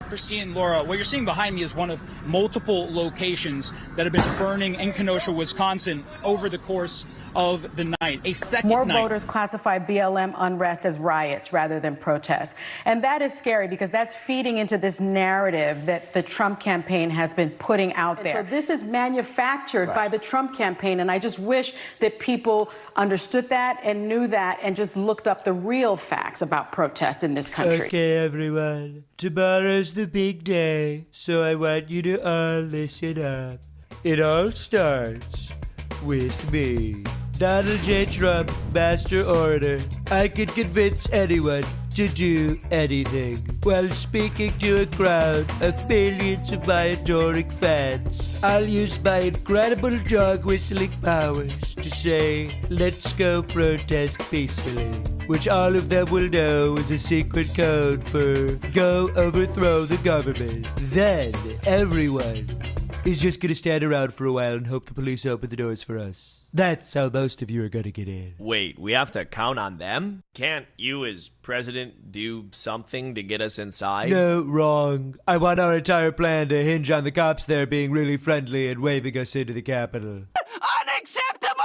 Christine, Laura, what you're seeing behind me is one of multiple locations that have been burning in Kenosha, Wisconsin over the course of the night. A second More night. voters classify BLM unrest as riots rather than protests. And that is scary because that's feeding into this narrative that the Trump campaign has been putting out there. So this is manufactured by the Trump campaign. And I just wish that people understood that and knew that and just looked up the real facts about protests in this country. Okay, everyone. Tomorrow's the big day, so I want you to all listen up. It all starts with me. Donald J. Trump, master orator. I could convince anyone to do anything while speaking to a crowd of millions of my adoring fans. I'll use my incredible dog whistling powers to say, let's go protest peacefully, which all of them will know is a secret code for go overthrow the government. Then everyone is just gonna stand around for a while and hope the police open the doors for us. That's how most of you are gonna get in. Wait, we have to count on them? Can't you as president do something to get us inside? No, wrong. I want our entire plan to hinge on the cops there being really friendly and waving us into the Capitol. Unacceptable!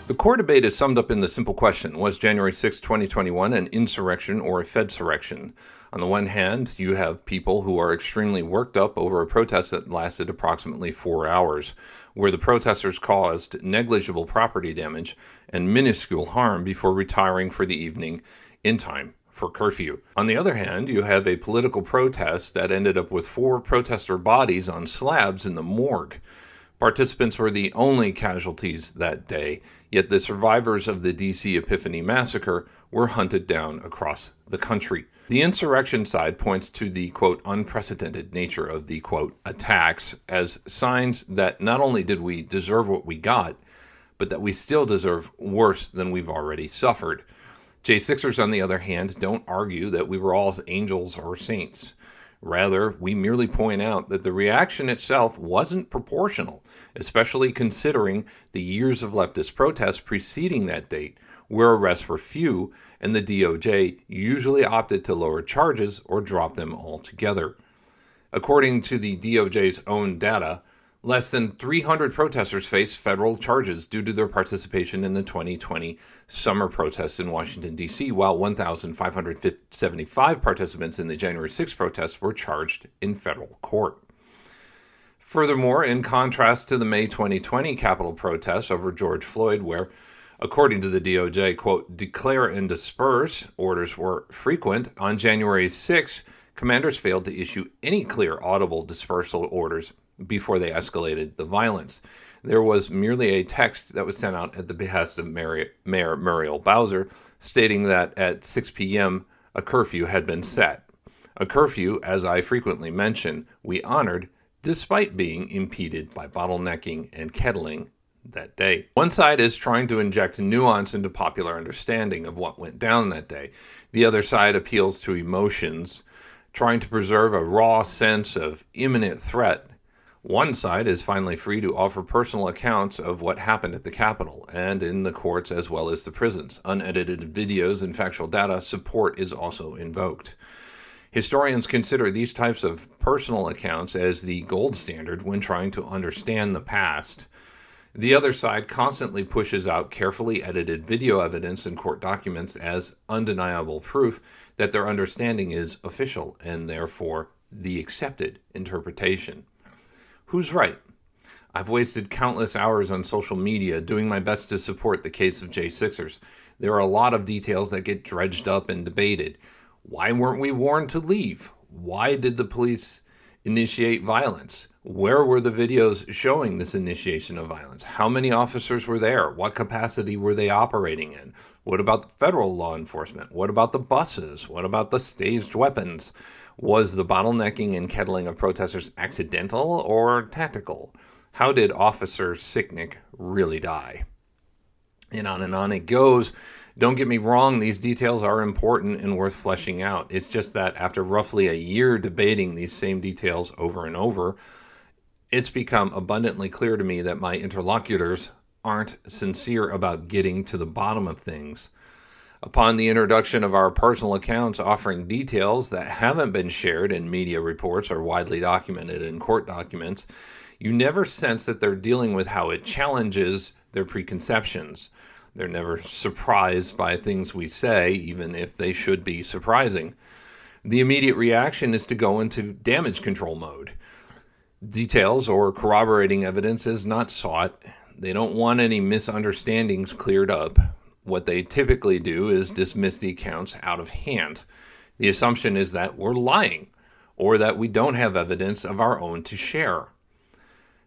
The core debate is summed up in the simple question: was January 6, 2021 an insurrection or a Fedsurrection? On the one hand, you have people who are extremely worked up over a protest that lasted approximately 4 hours, where the protesters caused negligible property damage and minuscule harm before retiring for the evening in time for curfew. On the other hand, you have a political protest that ended up with 4 protester bodies on slabs in the morgue. Participants were the only casualties that day, yet the survivors of the D.C. Epiphany Massacre were hunted down across the country. The insurrection side points to the, quote, unprecedented nature of the, quote, attacks as signs that not only did we deserve what we got, but that we still deserve worse than we've already suffered. J6ers, on the other hand, don't argue that we were all angels or saints. Rather, we merely point out that the reaction itself wasn't proportional, especially considering the years of leftist protests preceding that date, where arrests were few and the DOJ usually opted to lower charges or drop them altogether. According to the DOJ's own data, less than 300 protesters faced federal charges due to their participation in the 2020 summer protests in Washington, D.C., while 1,575 participants in the January 6 protests were charged in federal court. Furthermore, in contrast to the May 2020 Capitol protests over George Floyd, where, according to the DOJ, quote, declare and disperse orders were frequent, on January 6, commanders failed to issue any clear audible dispersal orders before they escalated the violence. There was merely a text that was sent out at the behest of Mayor Muriel Bowser, stating that at 6 p.m. a curfew had been set. A curfew, as I frequently mention, we honored despite being impeded by bottlenecking and kettling that day. One side is trying to inject nuance into popular understanding of what went down that day. The other side appeals to emotions, trying to preserve a raw sense of imminent threat. One side is finally free to offer personal accounts of what happened at the Capitol and in the courts as well as the prisons. Unedited videos and factual data support is also invoked. Historians consider these types of personal accounts as the gold standard when trying to understand the past. The other side constantly pushes out carefully edited video evidence and court documents as undeniable proof that their understanding is official and therefore the accepted interpretation. Who's right? I've wasted countless hours on social media doing my best to support the case of J6ers. There are a lot of details that get dredged up and debated. Why weren't we warned to leave? Why did the police initiate violence? Where were the videos showing this initiation of violence? How many officers were there? What capacity were they operating in? What about the federal law enforcement? What about the buses? What about the staged weapons? Was the bottlenecking and kettling of protesters accidental or tactical? How did Officer Sicknick really die? And on it goes. Don't get me wrong, these details are important and worth fleshing out. It's just that after roughly a year debating these same details over and over, it's become abundantly clear to me that my interlocutors aren't sincere about getting to the bottom of things. Upon the introduction of our personal accounts offering details that haven't been shared in media reports or widely documented in court documents, you never sense that they're dealing with how it challenges their preconceptions. They're never surprised by things we say, even if they should be surprising. The immediate reaction is to go into damage control mode. Details or corroborating evidence is not sought. They don't want any misunderstandings cleared up. What they typically do is dismiss the accounts out of hand. The assumption is that we're lying, or that we don't have evidence of our own to share.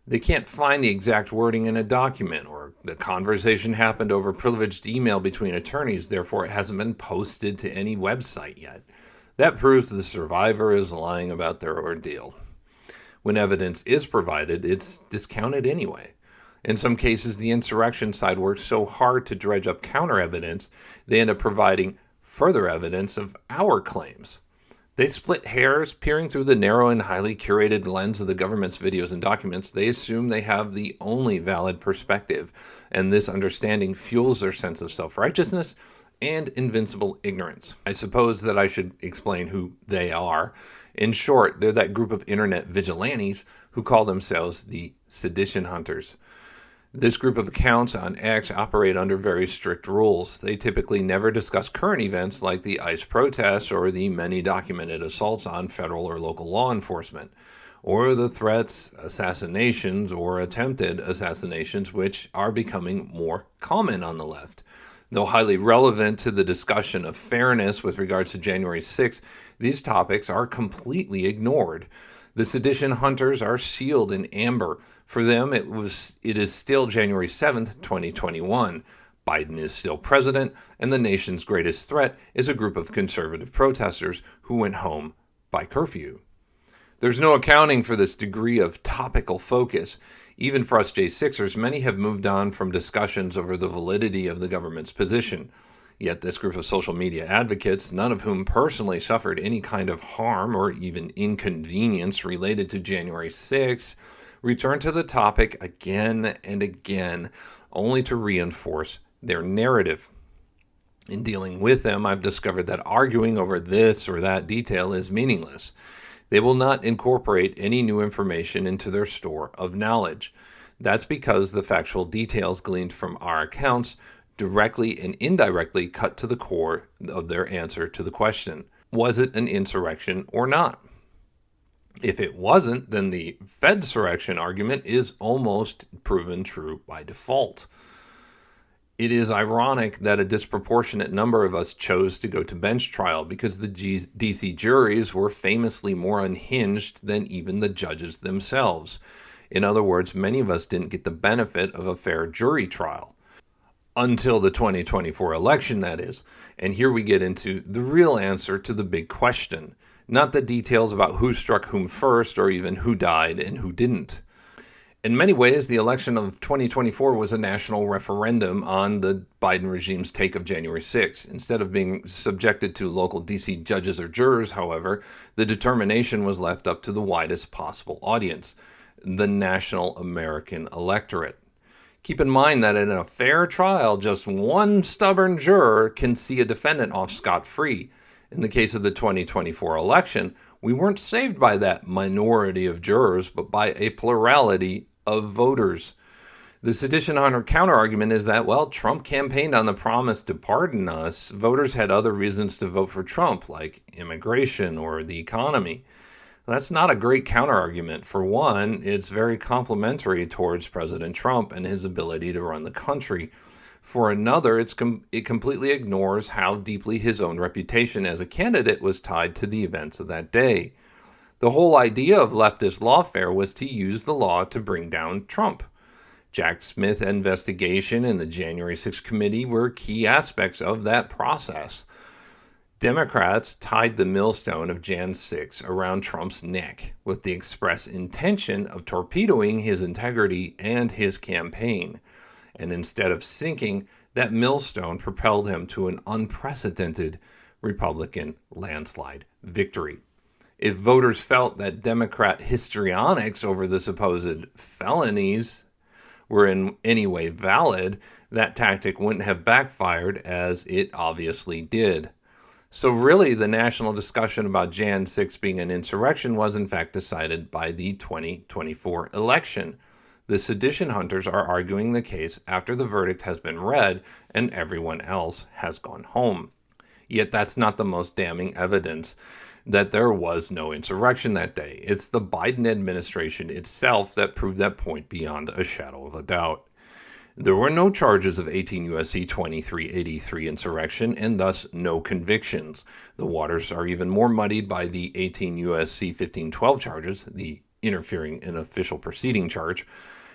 They can't find the exact wording in a document, or the conversation happened over privileged email between attorneys, therefore it hasn't been posted to any website yet. That proves the survivor is lying about their ordeal. When evidence is provided, it's discounted anyway. In some cases, the insurrection side works so hard to dredge up counter evidence, they end up providing further evidence of our claims. They split hairs, peering through the narrow and highly curated lens of the government's videos and documents. They assume they have the only valid perspective, and this understanding fuels their sense of self-righteousness and invincible ignorance. I suppose that I should explain who they are. In short, they're that group of internet vigilantes who call themselves the sedition hunters. This group of accounts on X operate under very strict rules. They typically never discuss current events like the ICE protests or the many documented assaults on federal or local law enforcement, or the threats, assassinations, or attempted assassinations, which are becoming more common on the left. Though highly relevant to the discussion of fairness with regards to January 6th, these topics are completely ignored. The sedition hunters are sealed in amber. For them, it is still January 7th, 2021. Biden is still president, and the nation's greatest threat is a group of conservative protesters who went home by curfew. There's no accounting for this degree of topical focus. Even for us J6ers, many have moved on from discussions over the validity of the government's position. Yet this group of social media advocates, none of whom personally suffered any kind of harm or even inconvenience related to January 6th, return to the topic again and again, only to reinforce their narrative. In dealing with them, I've discovered that arguing over this or that detail is meaningless. They will not incorporate any new information into their store of knowledge. That's because the factual details gleaned from our accounts directly and indirectly cut to the core of their answer to the question, was it an insurrection or not? If it wasn't, then the Fedsurrection argument is almost proven true by default. It is ironic that a disproportionate number of us chose to go to bench trial because the DC juries were famously more unhinged than even the judges themselves. In other words, many of us didn't get the benefit of a fair jury trial. Until the 2024 election, that is. And here we get into the real answer to the big question, not the details about who struck whom first or even who died and who didn't. In many ways, the election of 2024 was a national referendum on the Biden regime's take of January 6th. Instead of being subjected to local DC judges or jurors, however, the determination was left up to the widest possible audience, the national American electorate. Keep in mind that in a fair trial, just one stubborn juror can see a defendant off scot-free. In the case of the 2024 election, we weren't saved by that minority of jurors, but by a plurality of voters. The sedition hunter counterargument is that, well, Trump campaigned on the promise to pardon us. Voters had other reasons to vote for Trump, like immigration or the economy. That's not a great counterargument. For one, it's very complimentary towards President Trump and his ability to run the country. For another, it completely ignores how deeply his own reputation as a candidate was tied to the events of that day. The whole idea of leftist lawfare was to use the law to bring down Trump. Jack Smith investigation and the January 6th committee were key aspects of that process. Democrats tied the millstone of Jan 6 around Trump's neck with the express intention of torpedoing his integrity and his campaign. And instead of sinking, that millstone propelled him to an unprecedented Republican landslide victory. If voters felt that Democrat histrionics over the supposed felonies were in any way valid, that tactic wouldn't have backfired as it obviously did. So really, the national discussion about Jan 6 being an insurrection was in fact decided by the 2024 election. The sedition hunters are arguing the case after the verdict has been read and everyone else has gone home. Yet that's not the most damning evidence that there was no insurrection that day. It's the Biden administration itself that proved that point beyond a shadow of a doubt. There were no charges of 18 U.S.C. 2383 insurrection, and thus no convictions. The waters are even more muddied by the 18 U.S.C. 1512 charges, the interfering in official proceeding charge,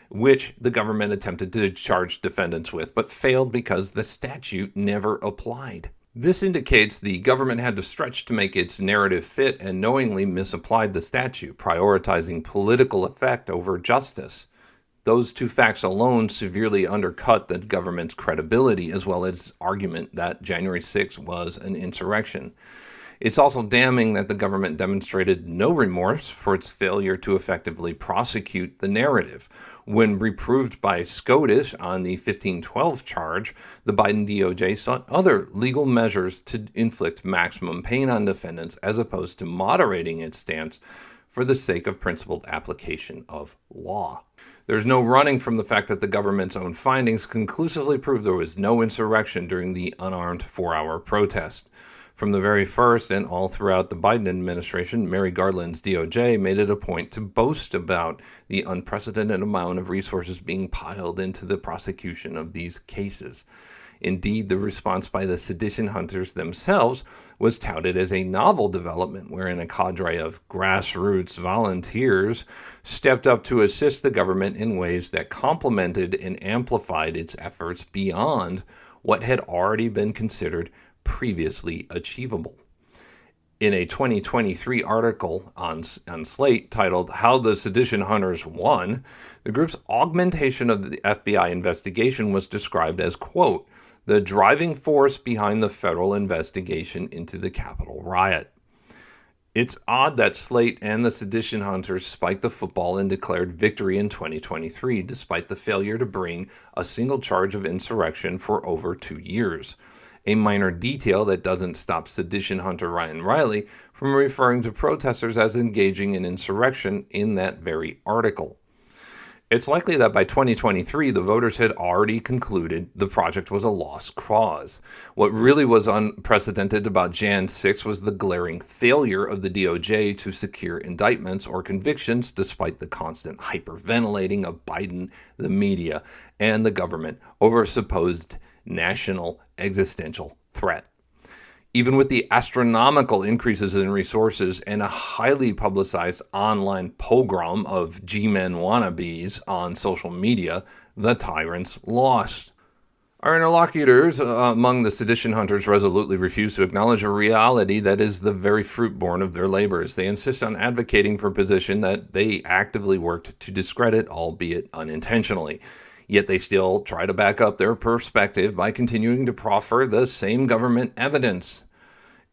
which the government attempted to charge defendants with, but failed because the statute never applied. This indicates the government had to stretch to make its narrative fit and knowingly misapplied the statute, prioritizing political effect over justice. Those two facts alone severely undercut the government's credibility as well as argument that January 6 was an insurrection. It's also damning that the government demonstrated no remorse for its failure to effectively prosecute the narrative. When reproved by SCOTUS on the 1512 charge, the Biden DOJ sought other legal measures to inflict maximum pain on defendants as opposed to moderating its stance for the sake of principled application of law. There's no running from the fact that the government's own findings conclusively prove there was no insurrection during the unarmed 4-hour protest. From the very first and all throughout the Biden administration, Mary Garland's DOJ made it a point to boast about the unprecedented amount of resources being piled into the prosecution of these cases. Indeed, the response by the sedition hunters themselves was touted as a novel development wherein a cadre of grassroots volunteers stepped up to assist the government in ways that complemented and amplified its efforts beyond what had already been considered previously achievable. In a 2023 article on Slate titled "How the Sedition Hunters Won," the group's augmentation of the FBI investigation was described as, quote, the driving force behind the federal investigation into the Capitol riot. It's odd that Slate and the sedition hunters spiked the football and declared victory in 2023, despite the failure to bring a single charge of insurrection for over 2 years. A minor detail that doesn't stop sedition hunter Ryan Riley from referring to protesters as engaging in insurrection in that very article. It's likely that by 2023, the voters had already concluded the project was a lost cause. What really was unprecedented about Jan 6 was the glaring failure of the DOJ to secure indictments or convictions despite the constant hyperventilating of Biden, the media, and the government over a supposed national existential threat. Even with the astronomical increases in resources and a highly publicized online pogrom of G-men wannabes on social media, the tyrants lost. Our interlocutors among the sedition hunters resolutely refuse to acknowledge a reality that is the very fruit born of their labors. They insist on advocating for a position that they actively worked to discredit, albeit unintentionally. Yet they still try to back up their perspective by continuing to proffer the same government evidence.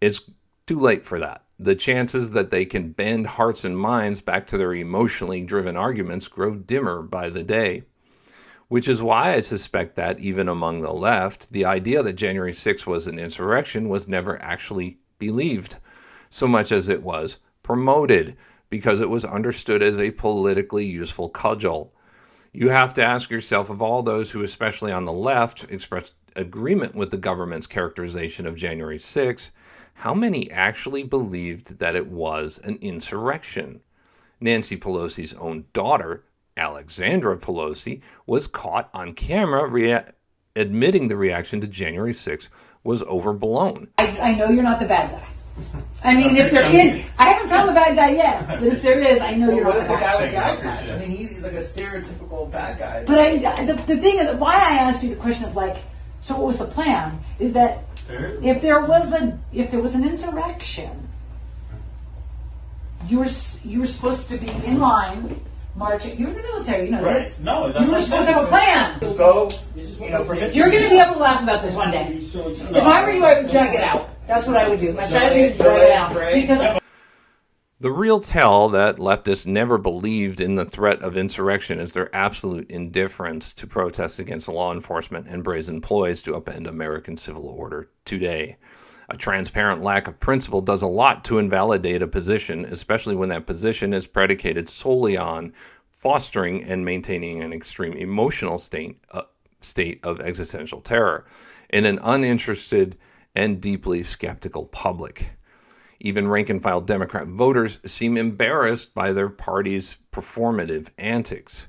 It's too late for that. The chances that they can bend hearts and minds back to their emotionally driven arguments grow dimmer by the day. Which is why I suspect that, even among the left, the idea that January 6 was an insurrection was never actually believed, so much as it was promoted, because it was understood as a politically useful cudgel. You have to ask yourself, of all those who, especially on the left, expressed agreement with the government's characterization of January 6, how many actually believed that it was an insurrection? Nancy Pelosi's own daughter, Alexandra Pelosi, was caught on camera admitting the reaction to January 6 was overblown. I know you're not the bad guy. I mean, if there is, I haven't found the bad guy yet, but if there is, I know you're not the bad guy. I mean, he's like a stereotypical bad guy. But the thing is, why I asked you the question of like, So what was the plan? Is that if there was an insurrection, you were supposed to be in line marching. You're in the military, you know this. No, you were supposed to have a plan. You're going to be able to laugh about this one day. If I were you, I would drag it out. That's what I would do. My strategy is drag it out because. The real tell that leftists never believed in the threat of insurrection is their absolute indifference to protests against law enforcement and brazen ploys to upend American civil order today. A transparent lack of principle does a lot to invalidate a position, especially when that position is predicated solely on fostering and maintaining an extreme emotional state of existential terror in an uninterested and deeply skeptical public. Even rank-and-file Democrat voters seem embarrassed by their party's performative antics.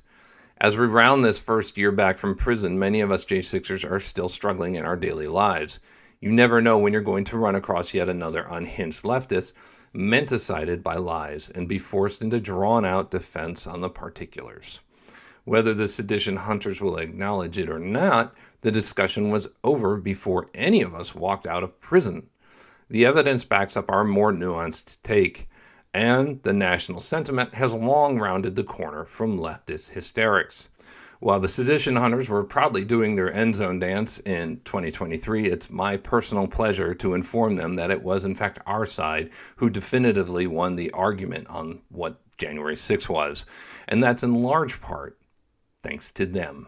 As we round this first year back from prison, many of us J6ers are still struggling in our daily lives. You never know when you're going to run across yet another unhinged leftist, mental-sided by lies, and be forced into drawn-out defense on the particulars. Whether the sedition hunters will acknowledge it or not, the discussion was over before any of us walked out of prison. The evidence backs up our more nuanced take, and the national sentiment has long rounded the corner from leftist hysterics. While the sedition hunters were proudly doing their end zone dance in 2023, it's my personal pleasure to inform them that it was in fact our side who definitively won the argument on what January 6th was, and that's in large part thanks to them.